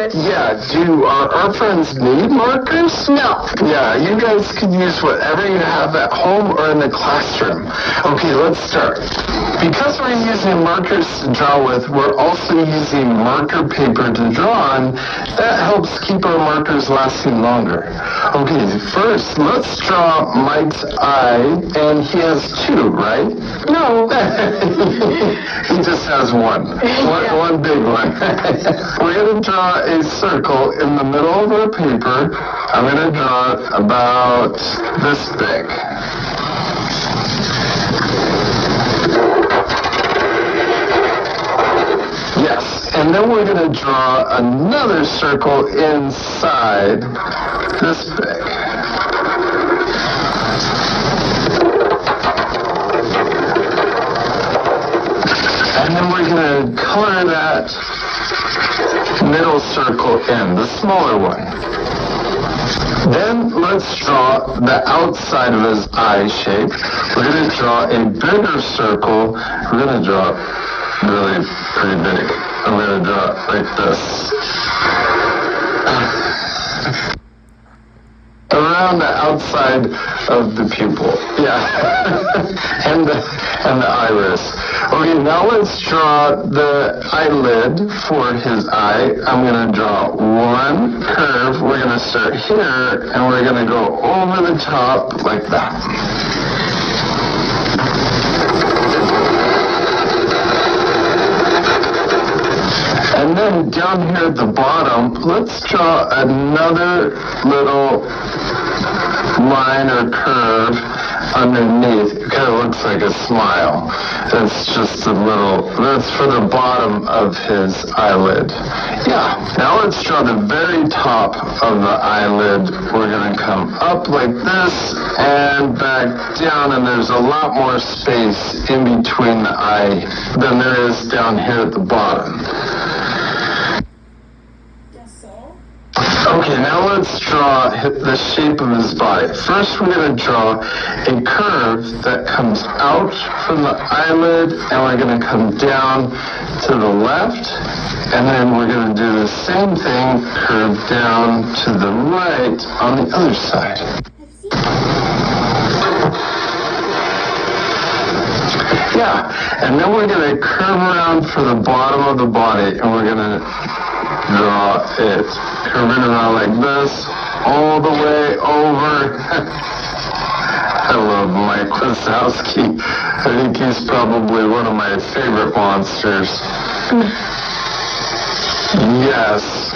wish. Yeah, do our friends need markers? No. Yeah, you guys can use whatever you have at home or in the classroom. Okay, let's start. Because we're using markers to draw with, we're also using marker paper to draw on. That helps keep our markers lasting longer. Okay, first, let's draw Mike's eye, and he has two, right? No. He just has one. One big one. We're going to draw a circle in the middle of our paper. I'm going to draw it about this big. Yes, and then we're going to draw another circle inside this big. And then we're going to color that middle circle in, the smaller one. Then let's draw the outside of his eye shape. We're going to draw a bigger circle. We're going to draw it really pretty big. I'm going to draw it like this. Around the outside of the pupil. Yeah. and the iris. Okay, now let's draw the eyelid for his eye. I'm going to draw one curve. We're going to start here, and we're going to go over the top like that. And then down here at the bottom, let's draw another little line or curve underneath. It kind of looks like a smile. That's just a little, that's for the bottom of his eyelid. Yeah, now let's draw the very top of the eyelid. We're going to come up like this and back down, and there's a lot more space in between the eye than there is down here at the bottom. Okay, now let's draw the shape of his body. First, we're going to draw a curve that comes out from the eyelid, and we're going to come down to the left, and then we're going to do the same thing, curve down to the right on the other side. Yeah, and then we're going to curve around for the bottom of the body, and we're going to draw it. Curve it around like this, all the way over. I love Mike Wazowski. I think he's probably one of my favorite monsters. Yes.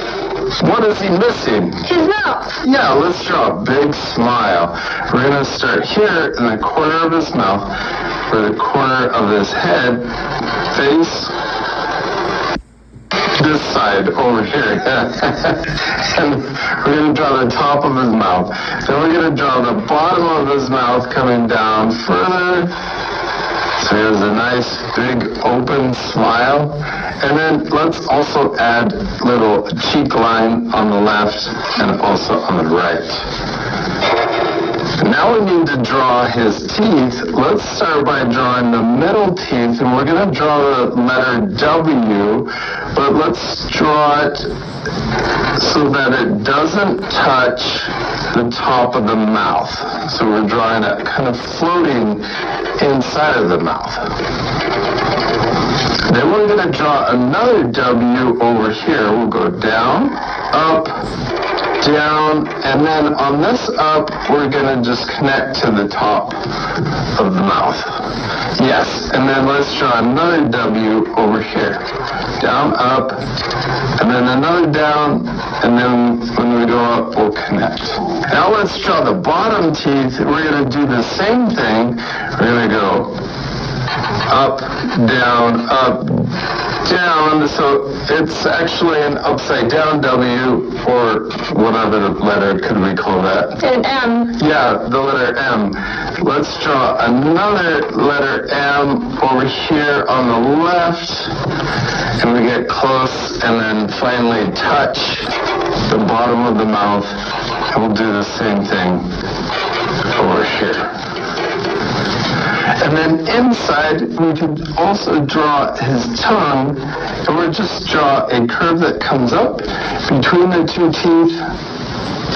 What is he missing? His mouth. Yeah, let's draw a big smile. We're going to start here in the corner of his mouth, for the corner of his head, face, this side over here. And we're going to draw the top of his mouth. Then we're going to draw the bottom of his mouth coming down further. So he has a nice big open smile. And then let's also add little cheek line on the left and also on the right. Now we need to draw his teeth. Let's start by drawing the middle teeth, and we're going to draw the letter W, but let's draw it so that it doesn't touch the top of the mouth. So we're drawing it kind of floating inside of the mouth. Then we're going to draw another W over here. We'll go down, up, down, and then on this up, we're going to just connect to the top of the mouth. Yes, and then let's draw another W over here. Down, up, and then another down, and then when we go up, we'll connect. Now let's draw the bottom teeth. We're going to do the same thing. We're going to go up, down, down. So it's actually an upside down W, or whatever letter could we call that? An M. Yeah, the letter M. Let's draw another letter M over here on the left, and we get close, and then finally touch the bottom of the mouth, and we'll do the same thing over here. And then inside, we can also draw his tongue, and we'll just draw a curve that comes up between the two teeth,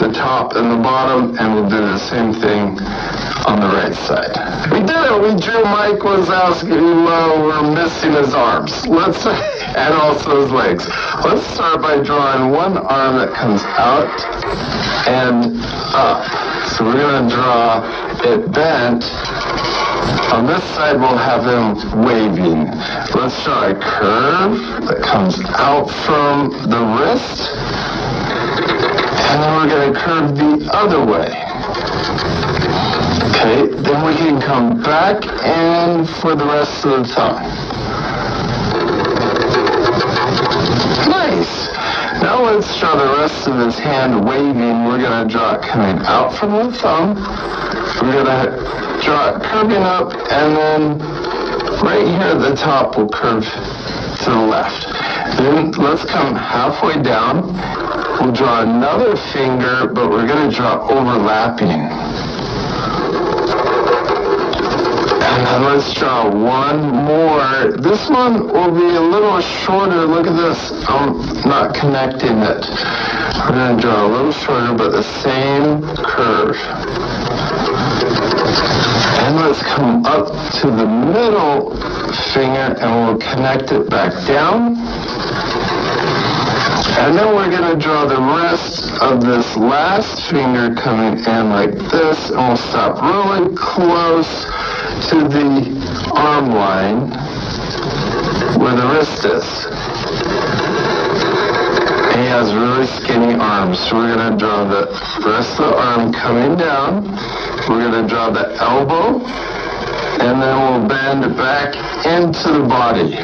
the top and the bottom, and we'll do the same thing on the right side. We did it. We drew Mike Wazowski. We're missing his arms. And also his legs. Let's start by drawing one arm that comes out and up. So we're going to draw it bent. On this side, we'll have him waving. Let's draw a curve that comes out from the wrist. And then we're going to curve the other way. Okay, then we can come back and for the rest of the thumb. Nice. Now let's draw the rest of his hand waving. We're going to draw it coming out from the thumb. We're going to draw it curving up, and then right here at the top we'll curve to the left. Then let's come halfway down. We'll draw another finger, but we're going to draw overlapping. And then let's draw one more. This one will be a little shorter. Look at this. I'm not connecting it. We're going to draw a little shorter, but the same curve. And let's come up to the middle finger, and we'll connect it back down. And then we're going to draw the rest of this last finger coming in like this, and we'll stop really close to the arm line where the wrist is. And he has really skinny arms, so we're going to draw the rest of the arm coming down. We're going to draw the elbow, and then we'll bend back into the body.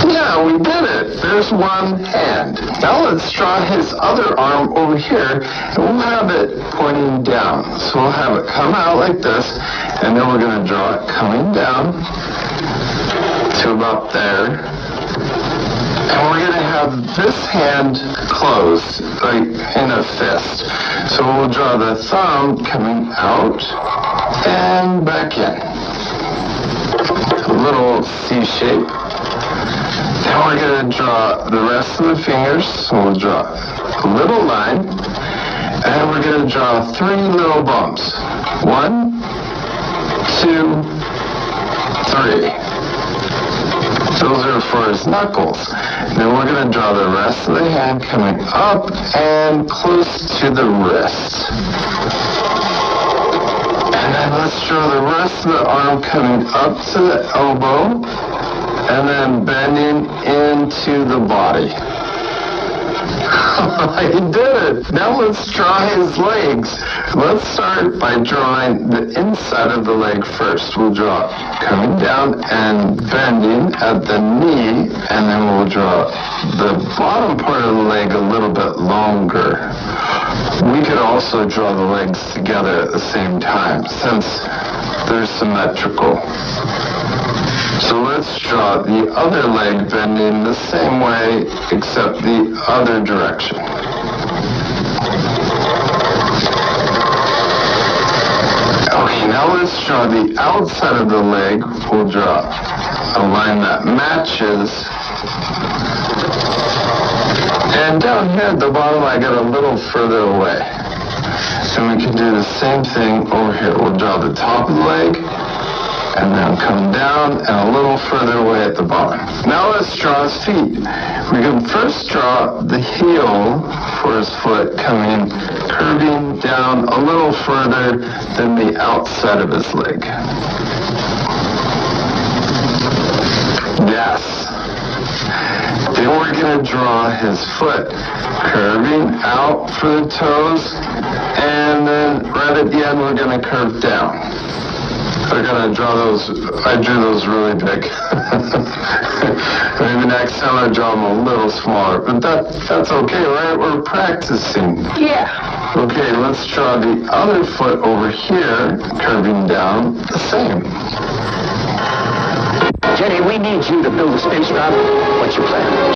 Yeah, we did it. There's one hand. Now let's draw his other arm over here, and we'll have it pointing down. So we'll have it come out like this, and then we're going to draw it coming down to about there. And we're going to have this hand closed, like in a fist. So we'll draw the thumb coming out and back in. A little C shape. Now we're going to draw the rest of the fingers. So we'll draw a little line. And we're going to draw 3 little bumps. 1, 2, 3. Those are for his knuckles. Then we're going to draw the rest of the hand coming up and close to the wrist. And then let's draw the rest of the arm coming up to the elbow and then bending into the body. He did it. Now let's draw his legs. Let's start by drawing the inside of the leg first. We'll draw coming down and bending at the knee, and then we'll draw the bottom part of the leg a little bit longer. We could also draw the legs together at the same time since they're symmetrical. So let's draw the other leg bending the same way except the other direction. Okay, now let's draw the outside of the leg. We'll draw a line that matches. And down here at the bottom, I got a little further away. So we can do the same thing over here. We'll draw the top of the leg, and then come down and a little further away at the bottom. Now let's draw his feet. We can first draw the heel for his foot coming, curving down a little further than the outside of his leg. Yes. Then we're going to draw his foot, curving out for the toes, and then right at the end we're going to curve down. I gotta draw those. I drew those really big. Maybe next time I draw them a little smaller. But that's okay, right? We're practicing. Yeah. Okay, let's draw the other foot over here, curving down the same. Jenny, we need you to build a spacecraft. What's your plan?